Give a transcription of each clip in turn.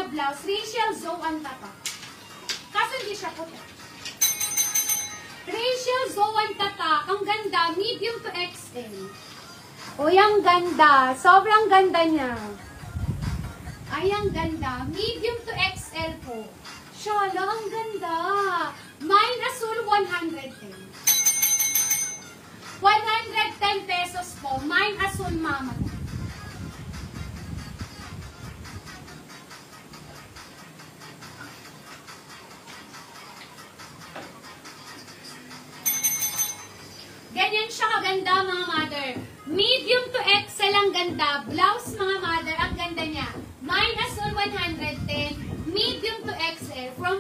na blouse. Rachel Zoe ang tatak. Kaso hindi siya puti. Rachel Zoe ang tatak. Ang ganda. Medium to XL. Uy, ang ganda. Sobrang ganda niya. Ay, ang ganda. Medium to XL po. Shala, ang ganda. Mine Azul 110. 110 pesos po. Mine Azul Mama. Ganyan siya kaganda, mga mother. Medium to XL ang ganda. Blouse, mga mother, ang ganda niya. Mine Azul 110. Medium to XL. From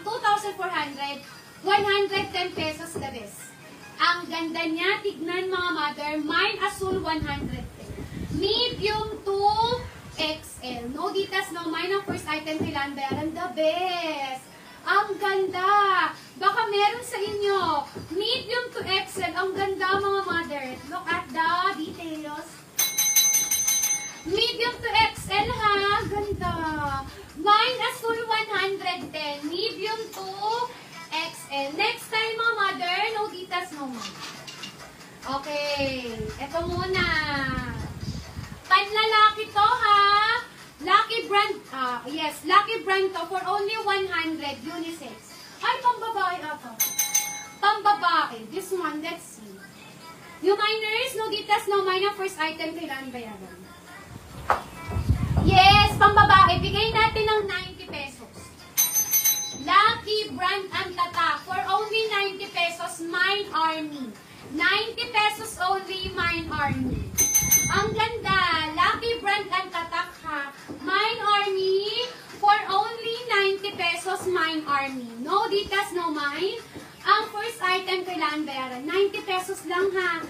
2,400, 110 pesos the best. Ang ganda niya. Tignan, mga mother. Mine Azul 110. Medium to XL. No ditas, no. Mine ang first item kailan bayaran. The best. Ang ganda. Baka meron sa inyo. Medium to XL. Ang ganda, mga mother. Look at the details. Medium to XL, ha? Ganda. Mine Azul 110. Medium to XL. Next time, mga mother, no ditas, no mom. Okay. Ito muna. Panlalaki to, ha? Lucky brand, yes, Lucky brand to for only 100, unisex. Ay, pambabae ata. Pambabae. This one, let's see. Yung minors, no gitas, no minor, first item, kailangan bayaran. Yes, pambabae. Bigay natin ng 90 pesos. Lucky brand ang tatak for only 90 pesos, Mine Army. 90 pesos only, Mine Army. Ang ganda. Lucky brand ang tatak, ha. Mine Army for only 90 pesos, Mine Army. No ditas, no mine. Ang first item kailangan bayaran. 90 pesos lang, ha.